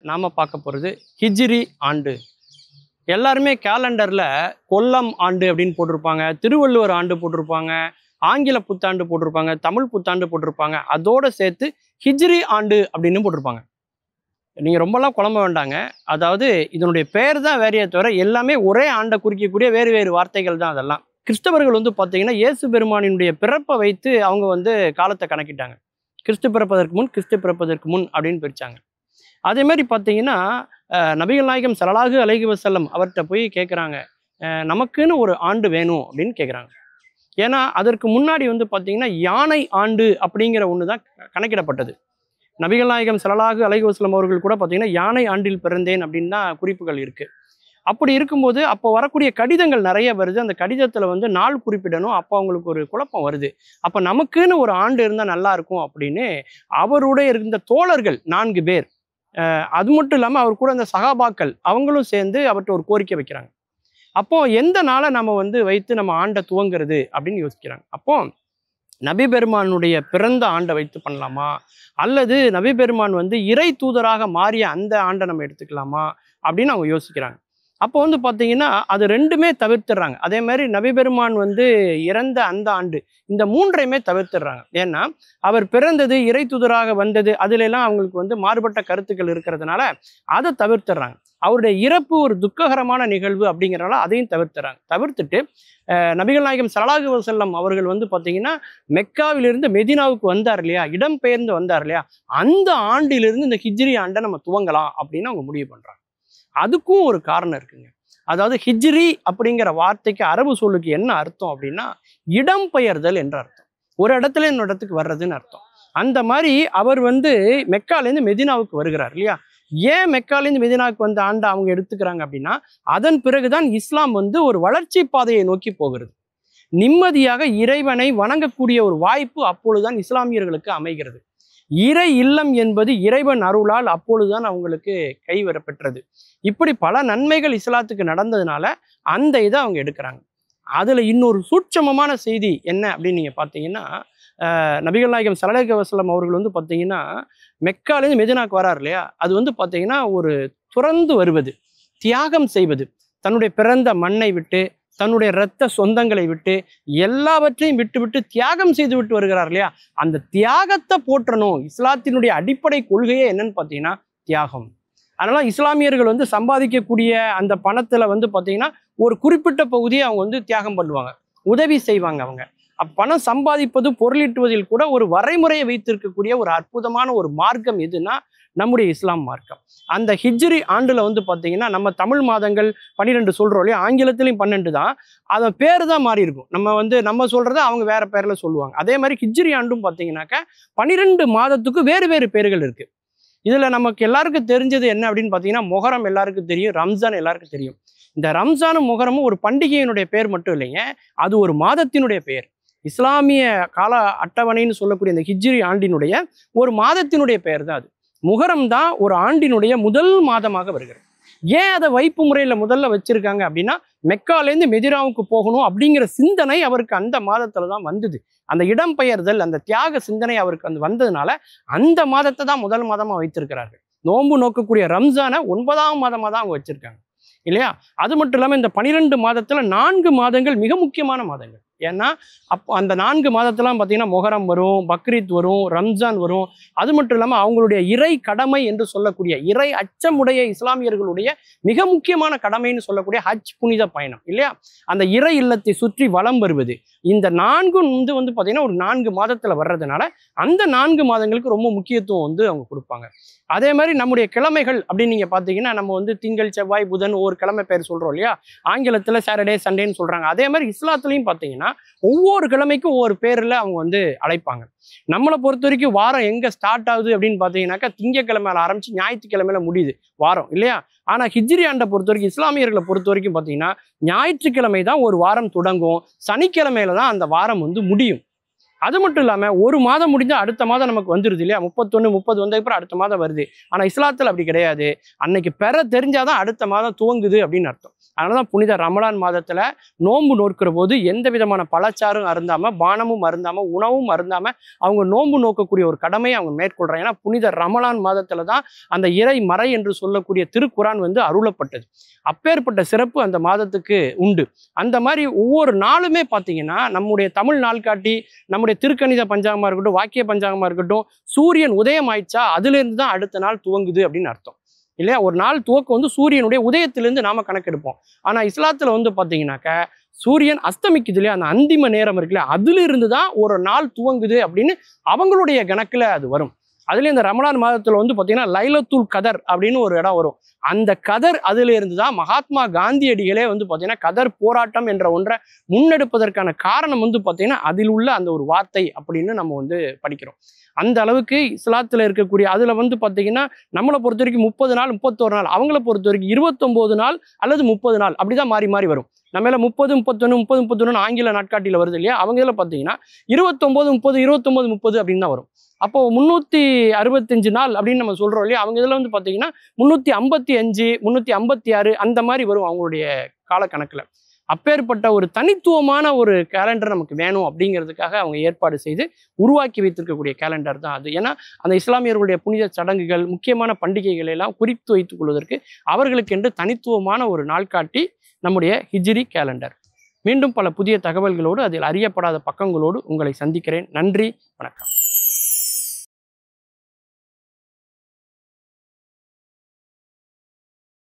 நாம் பார்க்க போகிறது ஹிஜ்ரி ஆண்டு. எல்லாருமே கேலண்டரில் கொல்லம் ஆண்டு அப்படின்னு போட்டிருப்பாங்க, திருவள்ளுவர் ஆண்டு போட்டிருப்பாங்க, ஆங்கில புத்தாண்டு போட்டிருப்பாங்க, தமிழ் புத்தாண்டு போட்டிருப்பாங்க. அதோடு சேர்த்து ஹிஜ்ரி ஆண்டு அப்படின்னு போட்டிருப்பாங்க. நீங்கள் ரொம்பலாம் குழம்ப வேண்டாங்க. அதாவது இதனுடைய பெயர் தான் வேறையே தவிர எல்லாமே ஒரே ஆண்டை குறிக்கக்கூடிய வேறு வேறு வார்த்தைகள் தான் அதெல்லாம். கிறிஸ்தவர்கள் பார்த்தீங்கன்னா இயேசு பெருமானினுடைய பிறப்பை வைத்து அவங்க காலத்தை கணக்கிட்டாங்க. கிறிஸ்து பிறப்பதற்கு முன், கிறிஸ்து பிறப்பதற்கு முன் அப்படின்னு பிரித்தாங்க. அதே மாதிரி பார்த்தீங்கன்னா நபிகள் நாயகம் ஸல்லல்லாஹு அலைஹி வஸல்லம் அவர்கிட்ட போய் கேட்குறாங்க, நமக்குன்னு ஒரு ஆண்டு வேணும் அப்படின்னு கேட்குறாங்க. ஏன்னா அதற்கு முன்னாடி பார்த்தீங்கன்னா யானை ஆண்டு அப்படிங்கிற ஒன்று தான் கணக்கிடப்பட்டது. நபிகள் நாயகம் ஸல்லல்லாஹு அலைஹி வஸல்லம் அவர்கள் கூட பார்த்தீங்கன்னா யானை ஆண்டில் பிறந்தேன் அப்படின்னு தான் குறிப்புகள் இருக்குது. அப்படி இருக்கும்போது அப்போ வரக்கூடிய கடிதங்கள் நிறைய வருது. அந்த கடிதத்தில் நாள் குறிப்பிடணும். அப்போ அவங்களுக்கு ஒரு குழப்பம் வருது. அப்போ நமக்குன்னு ஒரு ஆண்டு இருந்தால் நல்லா இருக்கும் அப்படின்னு அவருடைய இருந்த தோழர்கள் 4 பேர், அது மட்டும் இல்லாமல் அவர் கூட அந்த சகாபாக்கள் அவங்களும் சேர்ந்து அவர்கிட்ட ஒரு கோரிக்கை வைக்கிறாங்க. அப்போ எந்த நாளை நம்ம வைத்து நம்ம ஆண்டை துவங்குறது அப்படின்னு யோசிக்கிறாங்க. அப்போ நபி பெருமானுடைய பிறந்த ஆண்டை வைத்து பண்ணலாமா, அல்லது நபி பெருமான் இறை தூதராக மாறிய அந்த ஆண்டை நம்ம எடுத்துக்கலாமா அப்படின்னு அவங்க யோசிக்கிறாங்க. அப்போ பார்த்தீங்கன்னா அது ரெண்டுமே தவிர்த்துடுறாங்க. அதே மாதிரி நபி பெருமான் இறந்த அந்த ஆண்டு, இந்த 3ஐயுமே தவிர்த்துடுறாங்க. ஏன்னா அவர் பிறந்தது, இறை தூதராக வந்தது, அதுலெல்லாம் அவங்களுக்கு மாறுபட்ட கருத்துக்கள் இருக்கிறதுனால அதை தவிர்த்துடுறாங்க. அவருடைய இறப்பு ஒரு துக்ககரமான நிகழ்வு அப்படிங்கிறனால அதையும் தவிர்த்துட்டு நபிகள் நாயகம் ஸல்லல்லாஹு அலைஹி வஸல்லம் அவர்கள் பார்த்தீங்கன்னா மெக்காவிலிருந்து மெதினாவுக்கு வந்தார் இல்லையா, இடம்பெயர்ந்து வந்தார் இல்லையா, அந்த ஆண்டிலிருந்து இந்த ஹிஜ்ரி ஆண்டை நம்ம துவங்கலாம் அப்படின்னு அவங்க முடிவு பண்ணுறாங்க. அதுக்கும் ஒரு காரணம் இருக்குங்க. அதாவது ஹிஜ்ரி அப்படிங்கிற வார்த்தைக்கு அரபு சொல்லுக்கு என்ன அர்த்தம் அப்படின்னா இடம்பெயர்தல் என்ற அர்த்தம். ஒரு இடத்துல இன்னொரு இடத்துக்கு வர்றதுன்னு அர்த்தம். அந்த மாதிரி அவர் மெக்காலேருந்து மெதினாவுக்கு வருகிறார் இல்லையா. ஏன் மெக்காலேருந்து மெதினாவுக்கு வந்த ஆண்டை அவங்க எடுத்துக்கிறாங்க அப்படின்னா அதன் பிறகுதான் இஸ்லாம் ஒரு வளர்ச்சி பாதையை நோக்கி போகிறது. நிம்மதியாக இறைவனை வணங்கக்கூடிய ஒரு வாய்ப்பு அப்பொழுதுதான் இஸ்லாமியர்களுக்கு அமைகிறது. இறை இல்லம் என்பது இறைவன் அருளால் அப்பொழுதுதான் அவங்களுக்கு கைவரப்பெற்றது. இப்படி பல நன்மைகள் இஸ்லாத்துக்கு நடந்ததுனால அந்த இதை அவங்க எடுக்கிறாங்க. அதுல இன்னொரு சூட்சமமான செய்தி என்ன அப்படின்னு நீங்க பார்த்தீங்கன்னா, நபிகள் நாயகம் ஸல்லல்லாஹு அலைஹி வஸல்லம் அவர்கள் பார்த்தீங்கன்னா மெக்காலேருந்து மெதினாக்கு வரார் இல்லையா, அது பார்த்தீங்கன்னா ஒரு துறந்து வருவது, தியாகம் செய்வது, தன்னுடைய பிறந்த மண்ணை விட்டு, தன்னுடைய இரத்த சொந்தங்களை விட்டு, எல்லாவற்றையும் விட்டு தியாகம் செய்து விட்டு வருகிறார் இல்லையா. அந்த தியாகத்தை போற்றணும். இஸ்லாத்தினுடைய அடிப்படை கொள்கையே என்னன்னு பார்த்தீங்கன்னா தியாகம். அதனால இஸ்லாமியர்கள் சம்பாதிக்கக்கூடிய அந்த பணத்துல பார்த்தீங்கன்னா ஒரு குறிப்பிட்ட பகுதியை அவங்க தியாகம் பண்ணுவாங்க, உதவி செய்வாங்க. அவங்க பணம் சம்பாதிப்பது, பொருளீட்டுவதில் கூட ஒரு வரைமுறையை வைத்திருக்கக்கூடிய ஒரு அற்புதமான ஒரு மார்க்கம் எதுனா நம்முடைய இஸ்லாம் மார்க்கம். அந்த ஹிஜ்ரி ஆண்டுல பார்த்தீங்கன்னா நம்ம தமிழ் மாதங்கள் 12 சொல்றோம் இல்லையா, ஆங்கிலத்திலையும் 12 தான். அதன் பேர் தான் மாறி இருக்கும். நம்ம சொல்றத அவங்க வேற பேர்ல சொல்லுவாங்க. அதே மாதிரி ஹிஜ்ரி ஆண்டும் பார்த்தீங்கன்னாக்கா 12 மாதத்துக்கு வேறு வேறு பேர்கள் இருக்கு. இதுல நமக்கு எல்லாருக்கும் தெரிஞ்சது என்ன அப்படின்னு பார்த்தீங்கன்னா மொஹரம் எல்லாருக்கும் தெரியும், ரம்ஜான் எல்லாருக்கும் தெரியும். இந்த ரம்ஜானும் மொஹரமும் ஒரு பண்டிகையினுடைய பேர் மட்டும் இல்லைங்க, அது ஒரு மாதத்தினுடைய பெயர். இஸ்லாமிய கால அட்டவணைன்னு சொல்லக்கூடிய இந்த ஹிஜ்ரி ஆண்டினுடைய ஒரு மாதத்தினுடைய பெயர் தான் அது. முஹரம் தான் ஒரு ஆண்டினுடைய முதல் மாதமாக வருகிறது. ஏன் அதை வைப்பு முறையில் முதல்ல வச்சிருக்காங்க அப்படின்னா மெக்காலேருந்து மெதினாவுக்கு போகணும் அப்படிங்கிற சிந்தனை அவருக்கு அந்த மாதத்துல தான் வந்தது. அந்த இடம்பெயர்தல், அந்த தியாக சிந்தனை அவருக்கு வந்ததுனால அந்த மாதத்தை தான் முதல் மாதமாக வைத்திருக்கிறார்கள். நோன்பு நோக்கக்கூடிய ரம்ஜானை 9ஆம் மாதமாக தான் அவங்க வச்சிருக்காங்க இல்லையா. அது மட்டும் இல்லாமல் இந்த 12 மாதத்துல 4 மாதங்கள் மிக முக்கியமான மாதங்கள். ஏன்னா அப்போ அந்த 4 மாதத்தெல்லாம் பார்த்தீங்கன்னா மொஹரம் வரும், பக்ரீத் வரும், ரம்ஜான் வரும். அது மட்டும் இல்லாமல் அவங்களுடைய இறை கடமை என்று சொல்லக்கூடிய இறை அச்சமுடைய இஸ்லாமியர்களுடைய மிக முக்கியமான கடமைன்னு சொல்லக்கூடிய ஹஜ் புனித பயணம் இல்லையா, அந்த இறை இல்லத்தை சுற்றி வலம் வருவது. இந்த 4ம் பார்த்தீங்கன்னா ஒரு 4 மாதத்துல வர்றதுனால அந்த 4 மாதங்களுக்கு ரொம்ப முக்கியத்துவம் அவங்க கொடுப்பாங்க. அதே மாதிரி நம்முடைய கிழமைகள் அப்படின்னு நீங்க பார்த்தீங்கன்னா நம்ம திங்கள், செவ்வாய், புதன் ஒவ்வொரு கிழமை பேர் சொல்றோம் இல்லையா. ஆங்கிலத்துல சாட்டர்டே, சண்டேன்னு சொல்றாங்க. அதே மாதிரி இஸ்லாத்துலையும் பார்த்தீங்கன்னா ஒவ்வொரு கிழமைக்கும் ஒவ்வொரு பேர்ல அவங்க அழைப்பாங்க. நம்மளை பொறுத்த வரைக்கும் வாரம் எங்க ஸ்டார்ட் ஆகுது அப்படின்னு பார்த்தீங்கன்னாக்கா திங்கக்கிழமையில ஆரம்பிச்சு ஞாயிற்றுக்கிழமையில முடியுது வாரம் இல்லையா. ஆனா ஹிஜ்ரி ஆண்டை பொறுத்த வரைக்கும், இஸ்லாமியர்களை பொறுத்த வரைக்கும் பார்த்தீங்கன்னா ஞாயிற்றுக்கிழமை தான் ஒரு வாரம் தொடங்கும், சனிக்கிழமையில தான் அந்த வாரம் முடியும். அது மட்டும் இல்லாமல் ஒரு மாதம் முடிஞ்சால் அடுத்த மாதம் நமக்கு வந்துடுது இல்லையா, 31 30 வந்த அப்புறம் அடுத்த மாதம் வருது. ஆனால் இஸ்லாத்தில் அப்படி கிடையாது. அன்னைக்கு பெற தெரிஞ்சாதான் அடுத்த மாதம் துவங்குது அப்படின்னு அர்த்தம். அதனால தான் புனித ரமலான் மாதத்தில் நோன்பு நோக்கிற போது எந்த விதமான பழச்சாரும் அருந்தாமல், பானமும் அருந்தாமல், உணவும் அருந்தாமல் அவங்க நோன்பு நோக்கக்கூடிய ஒரு கடமையை அவங்க மேற்கொள்கிறாங்க. ஏன்னா புனித ரமலான் மாதத்தில் தான் அந்த இறை மறை என்று சொல்லக்கூடிய திருக்குரான் வந்து அருளப்பட்டது. அப்பேற்பட்ட சிறப்பு அந்த மாதத்துக்கு உண்டு. அந்த மாதிரி ஒவ்வொரு நாளுமே பார்த்தீங்கன்னா நம்முடைய தமிழ் நாள்காட்டி, நம்முடைய திருக்கணித பஞ்சாங்கமாக இருக்கட்டும், வாக்கிய பஞ்சாங்கமாக இருக்கட்டும், சூரியன் உதயம் ஆயிடுச்சா அதுலேருந்து தான் அடுத்த நாள் துவங்குது அப்படின்னு அர்த்தம் இல்லையா. ஒரு நாள் துவக்கம் வந்து சூரியனுடைய உதயத்திலிருந்து நாம கணக்கெடுப்போம். ஆனால் இஸ்லாத்தில் வந்து பார்த்தீங்கன்னாக்க சூரியன் அஸ்தமிக்குது இல்லையா, அந்த அந்திம நேரம் இருக்குல்ல, அதுல இருந்து தான் ஒரு நாள் துவங்குது அப்படின்னு அவங்களுடைய கணக்கில் அது வரும். அதுலேயும் இந்த ரமலான் மாதத்தில் வந்து பார்த்தீங்கன்னா லைலத்துல் கதர் அப்படின்னு ஒரு இடம் வரும். அந்த கதர் அதுல இருந்து தான் மகாத்மா காந்தியடிகளே வந்து பார்த்தீங்கன்னா கதர் போராட்டம் என்ற ஒன்றை முன்னெடுப்பதற்கான காரணம் வந்து பார்த்தீங்கன்னா அதில் உள்ள அந்த ஒரு வார்த்தை அப்படின்னு நம்ம வந்து படிக்கிறோம். அந்த அளவுக்கு இஸ்லாத்தில் இருக்கக்கூடிய அதில் வந்து பார்த்தீங்கன்னா நம்மளை பொறுத்த வரைக்கும் 30 நாள் 31 நாள், அவங்கள பொறுத்த வரைக்கும் 29 நாள் அல்லது 30 நாள் அப்படிதான் மாறி மாறி வரும். நம்ம 30 31 30 31 ஆங்கில நாட்காட்டியில் வருது இல்லையா, அவங்க இதில் பார்த்தீங்கன்னா 29 30 29 30 அப்படின்னு தான் வரும். அப்போ 365 நாள் அப்படின்னு நம்ம சொல்றோம் இல்லையா, அவங்க இதில் வந்து பார்த்தீங்கன்னா 355 356 அந்த மாதிரி வரும் அவங்களுடைய காலக்கணக்கில். அப்பேற்பட்ட ஒரு தனித்துவமான ஒரு கேலண்டர் நமக்கு வேணும் அப்படிங்கிறதுக்காக அவங்க ஏற்பாடு செய்து உருவாக்கி வைத்திருக்கக்கூடிய கேலண்டர் தான் அது. ஏன்னா அந்த இஸ்லாமியர்களுடைய புனித சடங்குகள், முக்கியமான பண்டிகைகளை எல்லாம் குறித்து வைத்துக் கொள்வதற்கு அவர்களுக்கென்று தனித்துவமான ஒரு நாள்காட்டி நம்முடைய ஹிஜ்ரி கேலண்டர். மீண்டும் பல புதிய தகவல்களோடு, அதில் அறியப்படாத பக்கங்களோடு உங்களை சந்திக்கிறேன். நன்றி, வணக்கம்.